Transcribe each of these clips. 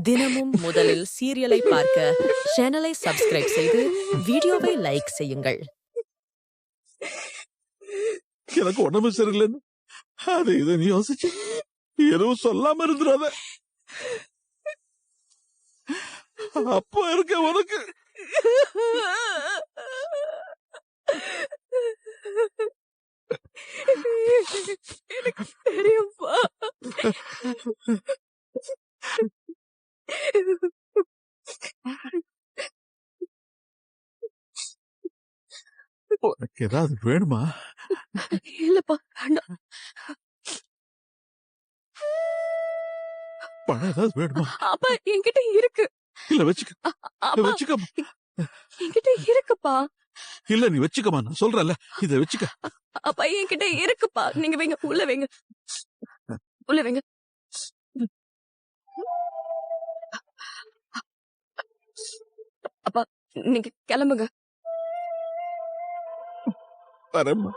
தினமும் முதலில் சீரியலை பார்க்க சேனலை சப்ஸ்கிரைப் செய்து வீடியோவை லைக் செய்யுங்கள். எனக்கு உடம்பு சரியில்லைன்னு அது இதை யோசிச்சு எதுவும் சொல்லாம இருந்துடாத. அப்பா இருக்க உனக்கு எனக்கு தெரியும்பா. உனக்கு ஏதாவது வேணுமா? இல்லப்பா, வேண்டாம். பணம் ஏதாவது வேணுமா? அப்பா என்கிட்ட இருக்கு. இல்ல வச்சுக்க, அப்பா வச்சுக்க. என்கிட்ட இருக்குப்பா. இல்ல நீ வச்சுக்கமா, நான் சொல்றேன்ல, இத வச்சுக்க. அப்பா என்கிட்ட இருக்குப்பா. நீங்க வைங்க, உள்ள வைங்க, உள்ள வைங்க. அப்பா நீங்க கிளம்புங்க. வரேம்மா.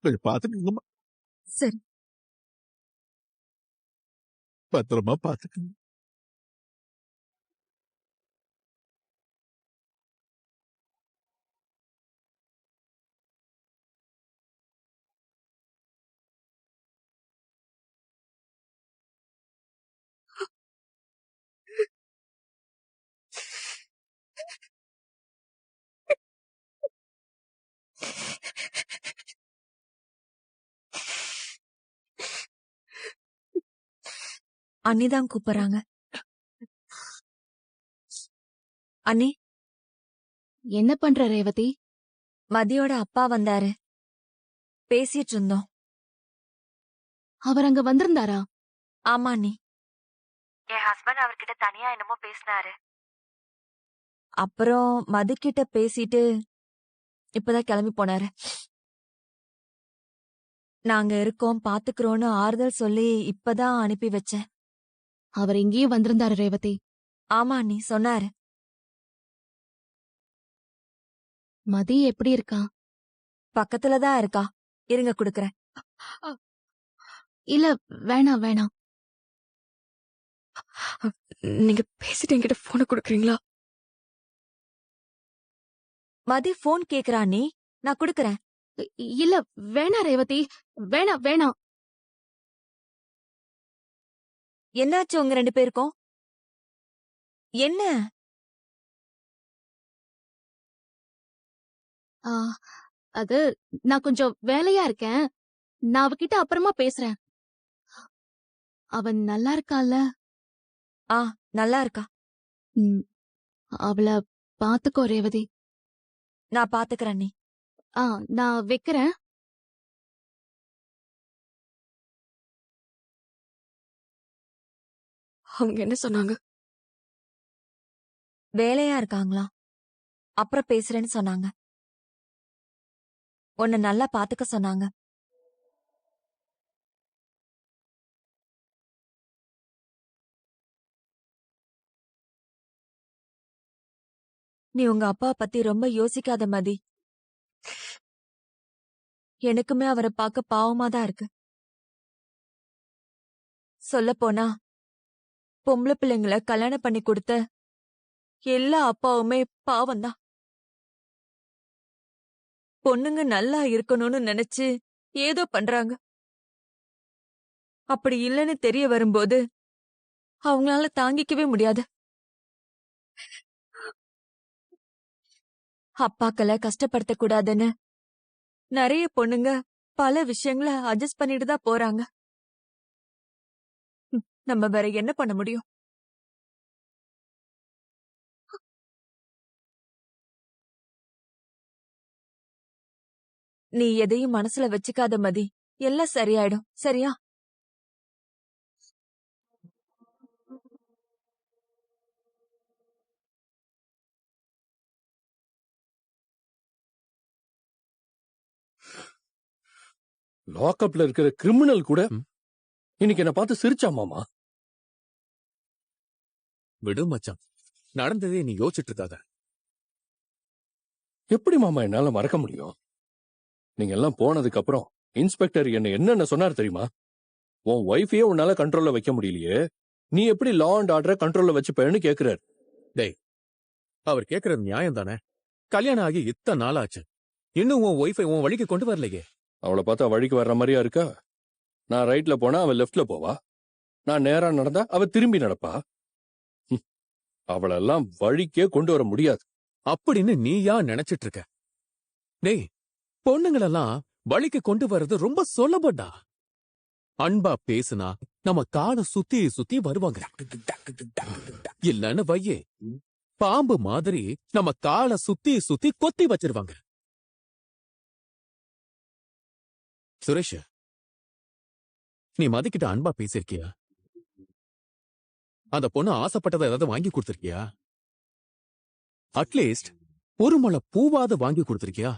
கொஞ்சம் பாத்துக்கங்கம்மா. சரி. பத்திரமா பாத்துக்கங்க. அண்ணிதான் கூப்பிடுறாங்க. அண்ணி, என்ன பண்ற ரேவதி? மதியோட அப்பா வந்தாரு, பேசிட்டு இருந்தோம். அவர் அங்க வந்திருந்தாரா? ஆமா அண்ணி, என் ஹஸ்பண்ட் அவர்கிட்ட தனியா என்னமோ பேசினாரு. அப்புறம் மது கிட்ட பேசிட்டு இப்பதான் கிளம்பி போனாரு. நாங்க இருக்கோம், பாத்துக்கிறோன்னு ஆறுதல் சொல்லி இப்பதான் அனுப்பி வச்சேன். அவர் இங்கேயும் வந்திருந்தாரு ரேவதி. ஆமா அண்ணி, சொன்னாரு. மதி எப்படி இருக்கா? பக்கத்துலதான் இருக்கா, இருங்க குடுக்கறேன். இல்ல வேணாம் வேணாம். நீங்க பேசிட்டு என்கிட்ட போன குடுக்கறீங்களா? மதி போன் கேக்குறா அண்ணி, நான் குடுக்கறேன். இல்ல வேணாம் ரேவதி, வேணாம் வேணாம். என்னாச்சு உங்க 2 பேருக்கும்? என்ன? ஆ, அது நான் கொஞ்சம் வேலையா இருக்கேன். நான் அவகிட்ட அப்புறமா பேசுறேன். அவன் நல்லா இருக்கால? ஆ, நல்லா இருக்கா. அவள பாத்துக்கோ ரேவதி. நான் பாத்துக்கறேன் அண்ணி. நான் வைக்கிறேன். அவங்க என்ன சொன்னாங்க? வேலையா இருக்காங்களா, அப்புறம் பேசுறேன்னு சொன்னாங்க. உன்னை நல்லா பாத்துக்க சொன்னாங்க. நீ உங்க அப்பா பத்தி ரொம்ப யோசிக்காத மதி. எனக்குமே அவரை பார்க்க பாவமா தான் இருக்கு. சொல்லப்போனா பொம்பளை பிள்ளைங்களை கல்யாணம் பண்ணி கொடுத்த எல்லா அப்பாவுமே பாவம்தான். பொண்ணுங்க நல்லா இருக்கணும்னு நினைச்சு ஏதோ பண்றாங்க. அப்படி இல்லைன்னு தெரிய வரும்போது அவங்களால தாங்கிக்கவே முடியாது. அப்பாக்களை கஷ்டப்படுத்த கூடாதுன்னு நிறைய பொண்ணுங்க பல விஷயங்களை அட்ஜஸ்ட் பண்ணிட்டு தான் போறாங்க. நம்ம வேற என்ன பண்ண முடியும்? நீ எதையும் மனசுல வச்சுக்காத மதி, எல்லாம் சரியாயிடும். சரியா? லாக்அப்ல இருக்கிற கிரிமினல் கூட இன்னைக்கு என்ன பார்த்து சிரிச்சா மாமா. விடு மச்சான், நடந்ததே நீ யோசிச்சுட்டு இருக்காத. எப்படி மாமா என்னால மறக்க முடியும்? நீங்க எல்லாம் போனதுக்கு அப்புறம் இன்ஸ்பெக்டர் என்ன என்னென்ன சொன்னார் தெரியுமா? உன் ஒய்ஃபையே உன்னால கண்ட்ரோல்ல வைக்க முடியலையே, நீ எப்படி லா அண்ட் ஆர்டரை கண்ட்ரோல்ல வச்சுப்பேன்னு கேக்குறாரு. அவர் கேக்குறது நியாயம் தானே? கல்யாணம் ஆகி இத்தனை நாள் ஆச்சு, இன்னும் உன் ஒய்ஃபை உன் வழிக்கு கொண்டு வரலையே. அவளை பார்த்தா வழிக்கு வர்ற மாதிரியா இருக்கா? நான் ரைட்ல போனா அவ லெஃப்ட்ல போவா, நான் நேரா நடந்தா அவ திரும்பி நடப்பா. அவளெல்லாம் வழிக்கே கொண்டு வர முடியாது அப்படின்னு நீயா நினைச்சிட்டு இருக்க? டேய், பொண்ணுங்களெல்லாம் வழிக்கு கொண்டு வர்றது ரொம்ப சுலபம்டா. அன்பா பேசுனா நம்ம காலை சுத்தி சுத்தி வருவாங்க. இல்லன்னு வையே, பாம்பு மாதிரி நம்ம காலை சுத்தி சுத்தி கொத்தி வச்சிருவாங்க. சுரேஷ், நீ மதிக்கிட்ட அன்பா பேசிருக்கியா? அந்த பொண்ணு ஆசைப்பட்டதை ஏதாவது வாங்கி கொடுத்திருக்கியா? அட்லீஸ்ட் ஒரு முளை பூவாவது வாங்கி கொடுத்திருக்கியா?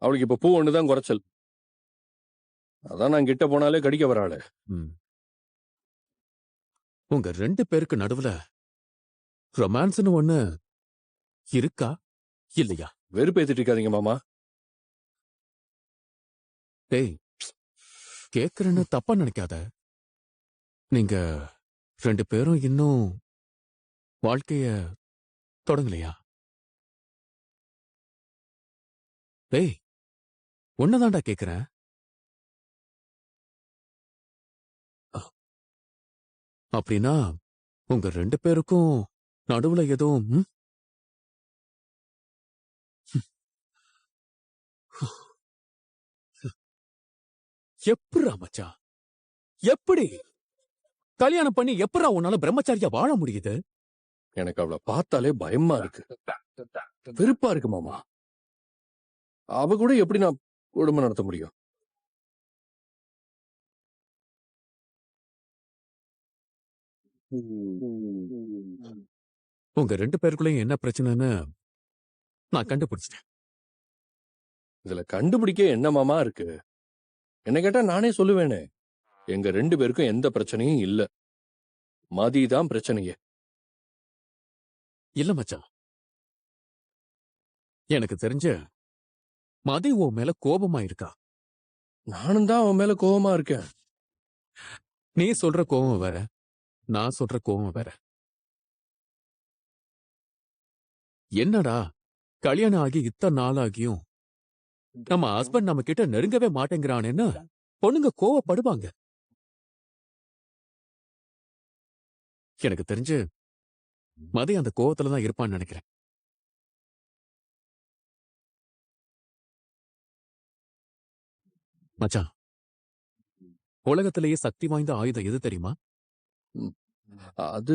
அவளுக்கு இப்ப பூ ஒண்ணுதான் குறைச்சல். அதான் நான் கிட்ட போனாலே கடிக்க வராளே. உங்க 2 பேருக்கு நடுவுல ரொமான்ஸ்னு ஒண்ணு இருக்கா இல்லையா? வெறுப்பேத்திட்டு இருக்காதீங்க மாமா. டேய், கேக்குறேன்னு தப்பா நினைக்காத. நீங்க 2 பேரும் இன்னும் வாழ்க்கைய தொடங்கலையா? டேய், உன்னதாண்டா கேக்குறேன். அப்படின்னா உங்க 2 பேருக்கும் நடுவுல எதுவும் எப்படிரா மச்சான்? எப்படி கல்யாணம் பண்ணி எப்படா உன்னால பிரம்மச்சாரியா வாழ முடியுது? எனக்கு அவளை பார்த்தாலே பயமா இருக்கு, வெறுப்பா இருக்கு மாமா. அவ கூட எப்படி நான் குடும்பம் நடத்த முடியும்? உங்க 2 பேருக்குள்ளயும் என்ன பிரச்சனைன்னு நான் கண்டுபிடிச்சிட்டேன். இதுல கண்டுபிடிக்க என்ன மாமா இருக்கு? என்ன கேட்டா நானே சொல்லுவேனே, எங்க 2 பேருக்கும் எந்த பிரச்சனையும் இல்ல, மதிதான் பிரச்சனையே. இல்ல மச்சான், எனக்கு தெரிஞ்ச மதி உன் மேல கோபமா இருக்கா. நானும் தான் அவன் மேல கோவமா இருக்கேன். நீ சொல்ற கோபம் வேற, நான் சொல்ற கோபம் வேற. என்னடா, கல்யாணம் ஆகி இத்தனை நாள் ஆகியும் நம்ம ஹஸ்பண்ட் நம்ம கிட்ட நெருங்கவே மாட்டேங்கிறானேன்னு பொண்ணுங்க கோவப்படுவாங்க. எனக்கு தெரிஞ்சு மதி அந்த கோவத்துலதான் இருப்பான்னு நினைக்கிறேன். மச்சான், உலகத்திலேயே சக்தி வாய்ந்த ஆயுதம் எது தெரியுமா? அது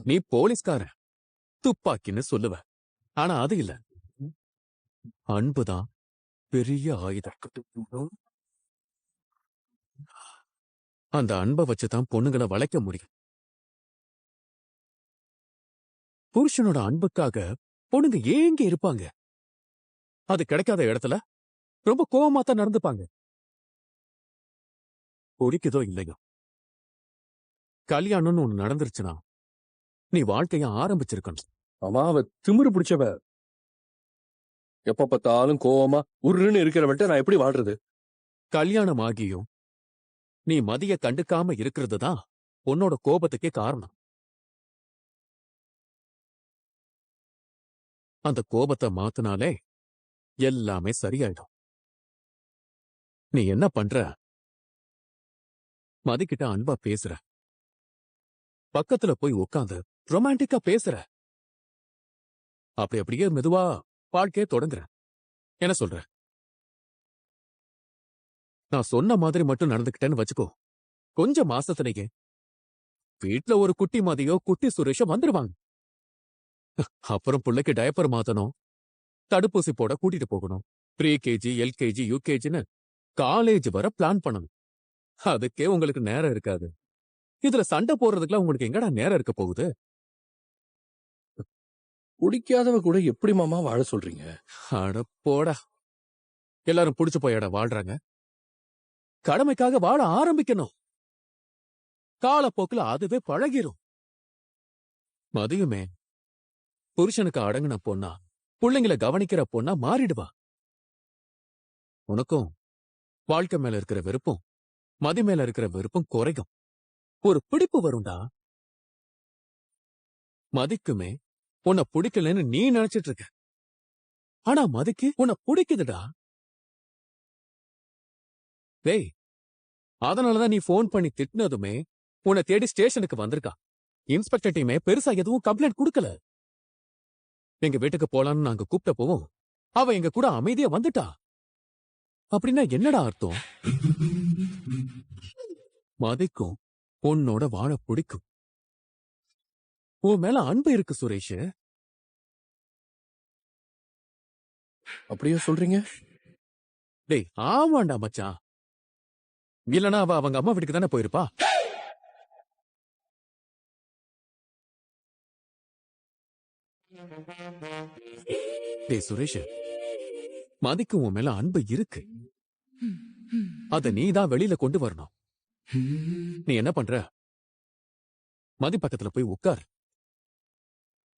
நீ போலீஸ்காரன், துப்பாக்கின்னு சொல்லுவ. ஆனா அது இல்ல, அன்புதான் பெரிய ஆயுதம். அந்த அன்பை வச்சுதான் பொண்ணுங்களை வளைக்க முடியும். புருஷனோட அன்புக்காக பொண்ணுங்க ஏங்க இருப்பாங்க. அது கிடைக்காத இடத்துல ரொம்ப கோவமா தான் நடந்துப்பாங்க. பிடிக்குதோ இல்லையோ, கல்யாணம்னு ஒண்ணு நடந்துருச்சுன்னா நீ வாழ்க்கைய ஆரம்பிச்சிருக்கணும். அவன் அவ திமிரு பிடிச்சவ. எப்ப பார்த்தாலும் கோவமா உருன்னு இருக்கிறவன்ட்ட நான் எப்படி வாழ்றது? கல்யாணம் ஆகியும் நீ மதிய கண்டுக்காம இருக்கிறதுதான் உன்னோட கோபத்துக்கே காரணம். அந்த கோபத்தை மாத்துனாலே எல்லாமே சரியாயிடும். நீ என்ன பண்ற? மதிக்கிட்ட அன்பா பேசுற, பக்கத்துல போய் உட்காந்து ரொமான்டிக்கா பேசுற, அப்படி அப்படியே மெதுவா வாழ்க்கைய தொடங்குற. என்ன சொல்ற? நான் சொன்ன மாதிரி மட்டும் நடந்துக்கிட்டேன்னு வச்சுக்கோ, கொஞ்சம் மாசத்திலேயே வீட்ல ஒரு குட்டி மதியோ குட்டி சுரேஷோ வந்துருவாங்க. அப்புறம் புள்ளைக்கு டயப்பர் மாத்தணும், தடுப்பூசி போட கூட்டிட்டு போகணும், ப்ரீ கேஜி, எல்கேஜி, யூகேஜின்னு காலேஜ் வர பிளான் பண்ணணும். அதுக்கே உங்களுக்கு நேரம் இருக்காது. இதுல சண்டை போடுறதுக்குலாம் உங்களுக்கு எங்கடா நேரம் இருக்க போகுது? பிடிக்காதவ கூட எப்படி மாமா வாழ சொல்றீங்க? அட போடா, எல்லாரும் புடிச்சு போயாடா வாழ்றாங்க. கடமைக்காக வாழ ஆரம்பிக்கணும். காலப்போக்குல அதுவே பழகிரும். மதியுமே புருஷனுக்கு அடங்குன பொண்ணா, பிள்ளைங்களை கவனிக்கிற பொண்ணா மாறிடுவா. உனக்கும் வாழ்க்கை மேல இருக்கிற வெறுப்பும் மதி மேல இருக்கிற வெறுப்பும் குறையும். ஒரு பிடிப்பு வரும்டா. மதிக்குமே உன்னை பிடிக்கலன்னு நீ நினைச்சிட்டு இருக்க. ஆனா மதிக்கு உன்னை பிடிக்குதுடா. டேய், அதனாலதான் நீ ஃபோன் பண்ணி திட்டினதுமே உன்னை தேடி ஸ்டேஷனுக்கு வந்திருக்கா. இன்ஸ்பெக்டர் டீமே பெருசா எதுவும் கம்ப்ளைண்ட் கொடுக்கல. எங்க வீட்டுக்கு போலான்னு நாங்க கூப்பிட்ட போவோம் அவ எங்க கூட அமைதியா வந்துட்டா. அப்படின்னா என்னடா அர்த்தம்? மதிக்கும் உன்னோட வாழ பிடிக்கும். உன் மேல அன்பு இருக்கு சுரேஷ். அப்படியே சொல்றீங்க? டேய், ஆமாண்டா மச்சான். இல்லனா அவ அவங்க அம்மா வீட்டுக்கு தானே போயிருப்பா. டேய் சுரேஷ், மதிக்கு உன் மேல அன்பு இருக்கு. அத நீ தான் வெளியில கொண்டு வரணும். நீ என்ன பண்ற? மதி பக்கத்துல போய் உட்கார்.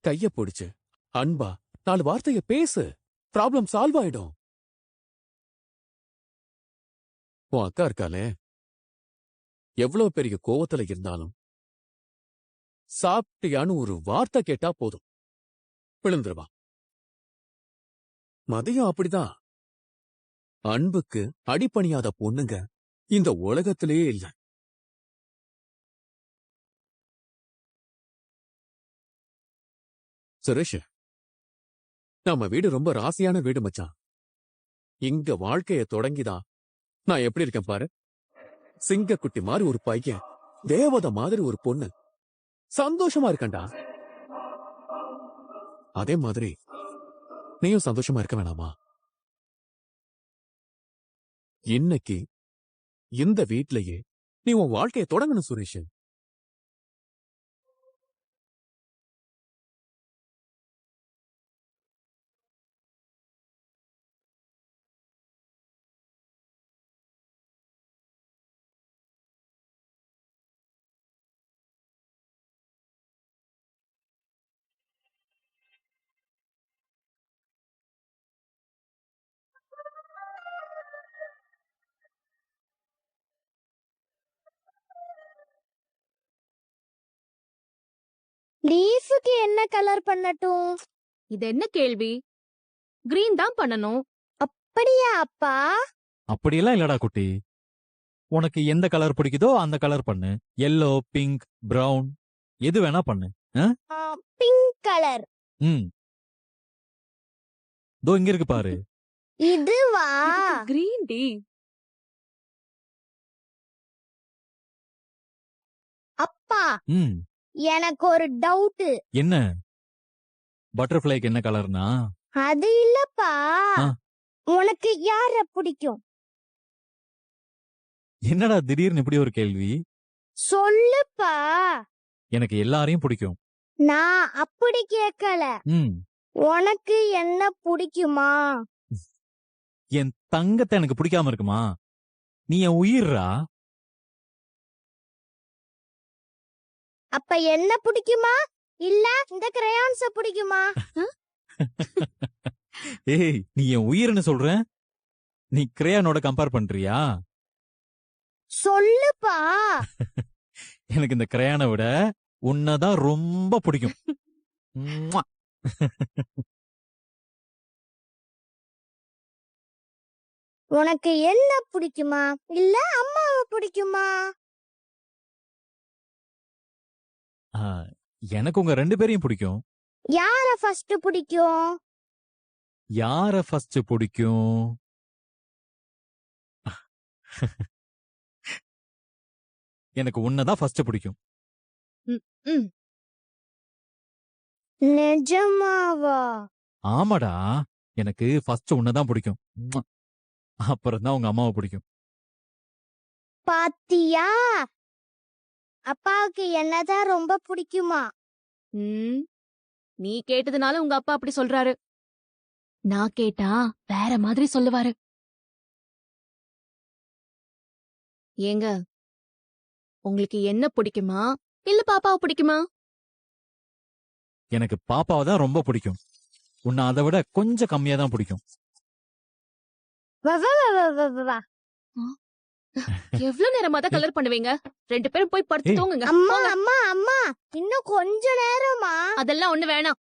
கைய பிடிச்சு அன்பா 4 வார்த்தைய பேசு. ப்ராப்ளம் சால்வ் ஆயிடும். உன் அக்கா இருக்காளே, எவ்வளவு பெரிய கோவத்துல இருந்தாலும் சாப்பிட்டியான்னு ஒரு வார்த்தை கேட்டா போதும், விழுந்துருவா. மதியம் அப்படிதான். அன்புக்கு அடிபணியாத பொண்ணுங்க இந்த உலகத்திலேயே இல்ல. சுரேஷ், நம்ம வீடு ரொம்ப ராசியான வீடு மச்சான். இங்க வாழ்க்கைய தொடங்கிதான் நான் எப்படி இருக்கேன் பாரு. சிங்கக்குட்டி மாதிரி ஒரு பையன், தேவதை மாதிரி ஒரு பொண்ணு. சந்தோஷமா இருக்கேன்டா. அதே மாதிரி நீயும் சந்தோஷமா இருக்க வேணாமா? இன்னைக்கு இந்த வீட்லயே நீ உன் வாழ்க்கைய தொடங்கணும் சுரேஷ். லீஃபுக்கு என்ன கலர் பண்ணட்டும்? இது என்ன கேள்வி? கிரீன் தான் பண்ணணும். அப்படியா அப்பா? அப்படியெல்லாம் இல்லடா குட்டி. உனக்கு எந்த கலர் பிடிக்குதோ அந்த கலர் பண்ணு. எல்லோ, பிங்க், பிரவுன் எது வேணா பண்ணு. Pink colour. ம் தோ இங்க இருக்கு பாரு. இதுவா? கிரீன் டி. அப்பா, ம் எனக்கு ஒரு டவுட். என்ன? பட்டர்ஃப்ளைக்கு என்ன கலர்னா? அது இல்லப்பா. ஆ. உனக்கு யார பிடிக்கும்? என்னடா திடீர்னு இப்படி ஒரு கேள்வி? சொல்லுப்பா. எனக்கு எல்லாரையும் பிடிக்கும். நான் அப்படி கேட்கல. ம் உனக்கு என்ன பிடிக்குமா? என் தங்கத்தை எனக்கு பிடிக்காம இருக்குமா? நீ என் உயிர்ரா. அப்ப என்ன பிடிக்குமா? இல்ல இந்த கிரையான்ஸ பிடிக்குமா? ஏய், நீ என் உயிர்னு சொல்ற. நீ கிரேயானோட கம்பேர் பண்றியா? சொல்லுப்பா. எனக்கு இந்த கிரேயானை விட உன்னதான் ரொம்ப பிடிக்கும். ம்ம். உனக்கு என்ன பிடிக்குமா? இல்ல அம்மாவை பிடிக்குமா? ஆ, எனக்கு உங்க 2 பேரையும் பிடிக்கும். யார ஃபர்ஸ்ட் பிடிக்கும்? யார ஃபர்ஸ்ட் பிடிக்கும்? எனக்கு உன்னதான் ஃபர்ஸ்ட் பிடிக்கும். நிஜமாவா? ஆமாடா, எனக்கு ஃபர்ஸ்ட் உன்னதான் பிடிக்கும். அப்புறம் தான் உங்க அம்மாவை பிடிக்கும். பாத்தியா? அப்பாவுக்கு என்னதான் ரொம்ப பிடிக்குமா? நீ கேட்டதுனால உங்க அப்பா அப்படி சொல்றாரு. நான் கேட்டா வேற மாதிரி சொல்லுவாரு. ஏங்க, உங்களுக்கு என்ன பிடிக்குமா இல்ல பாப்பாவை பிடிக்குமா? எனக்கு பாப்பாவை தான் ரொம்ப பிடிக்கும். உன்னை அதை விட கொஞ்சம் கம்மியா தான் பிடிக்கும். வா, வா, வா, வா, வா, வா. எவ்வளவு நேரமா தான் கலர் பண்ணுவீங்க? 2 பேரும் போய் படுத்து ஏய். தூங்குங்க. அம்மா போங்க. அம்மா அம்மா இன்னும் கொஞ்ச நேரமா. அதெல்லாம் ஒண்ணு வேணாம்.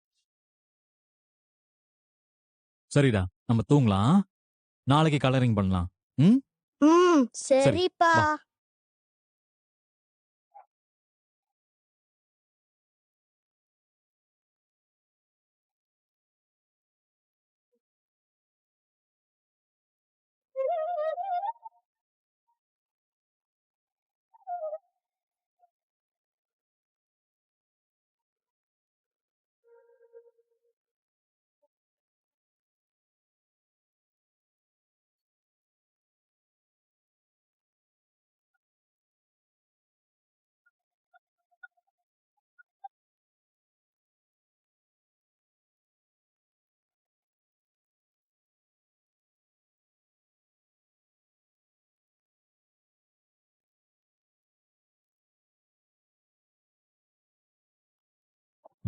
சரிடா நம்ம தூங்கலாம். நாளைக்கு கலரிங் பண்ணலாம். சரிப்பா. வா.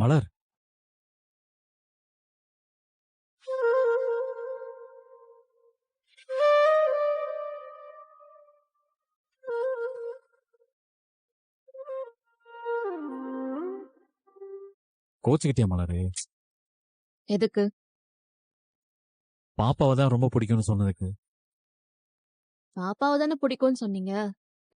மலர் கோச்சுக்கிட்டியா மலரு? எதுக்கு? பாப்பாவை தான் ரொம்ப பிடிக்கும்னு சொன்னதுக்கு. பாப்பாவை தானே பிடிக்கும்னு சொன்னீங்க.